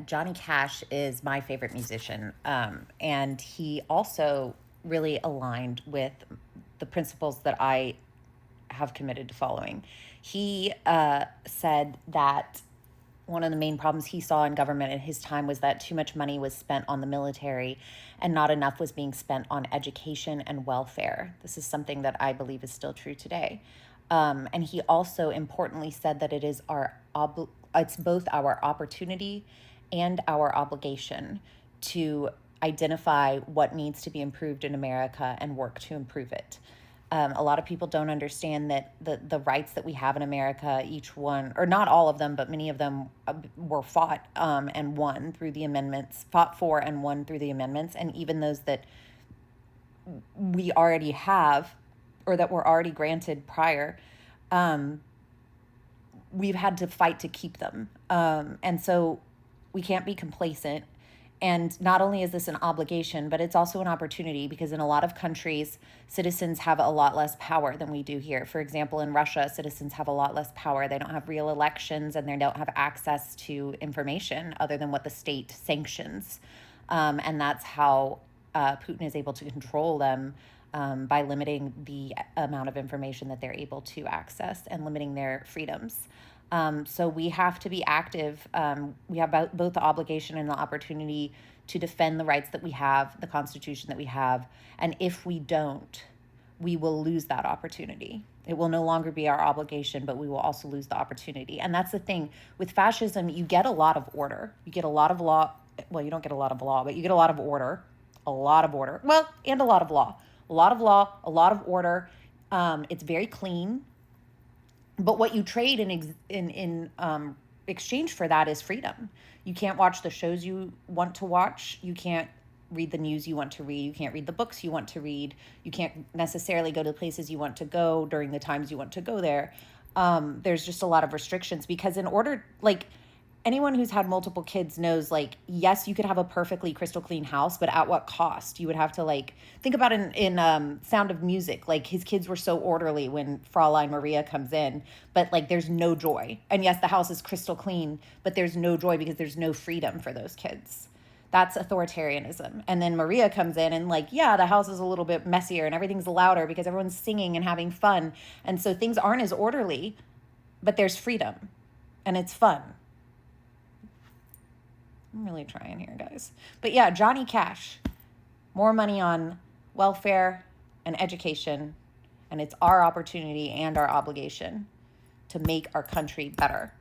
Johnny Cash is my favorite musician, and he also really aligned with the principles that I have committed to following. He said that one of the main problems he saw in government in his time was that too much money was spent on the military and not enough was being spent on education and welfare. This is something that I believe is still true today. And he also importantly said that it is it's both our opportunity and our obligation to identify what needs to be improved in America and work to improve it. A lot of people don't understand that the rights that we have in America, each one, or not all of them, but many of them were fought and won through the amendments, fought for and won through the amendments. And even those that we already have or that were already granted prior, we've had to fight to keep them. And so we can't be complacent. And not only is this an obligation, but it's also an opportunity because in a lot of countries, citizens have a lot less power than we do here. For example, in Russia, citizens have a lot less power. They don't have real elections and they don't have access to information other than what the state sanctions. And that's how Putin is able to control them by limiting the amount of information that they're able to access and limiting their freedoms. So we have to be active. We have both the obligation and the opportunity to defend the rights that we have, the Constitution that we have. And if we don't, we will lose that opportunity. It will no longer be our obligation, but we will also lose the opportunity. And that's the thing. With fascism, you get a lot of order. You get a lot of law. Well, you don't get a lot of law, but you get a lot of order. A lot of order. Well, and a lot of law. A lot of law, a lot of order. It's very clean. But what you trade in exchange for that is freedom. You can't watch the shows you want to watch. You can't read the news you want to read. You can't read the books you want to read. You can't necessarily go to the places you want to go during the times you want to go there. There's just a lot of restrictions because in order, like, anyone who's had multiple kids knows, like, yes, you could have a perfectly crystal clean house, but at what cost? You would have to, like, think about in Sound of Music, like, his kids were so orderly when Fraulein Maria comes in, but, like, there's no joy. And yes, the house is crystal clean, but there's no joy because there's no freedom for those kids. That's authoritarianism. And then Maria comes in and, like, yeah, the house is a little bit messier and everything's louder because everyone's singing and having fun. And so things aren't as orderly, but there's freedom and it's fun. I'm really trying here, guys. But yeah, Johnny Cash, more money on welfare and education, and it's our opportunity and our obligation to make our country better.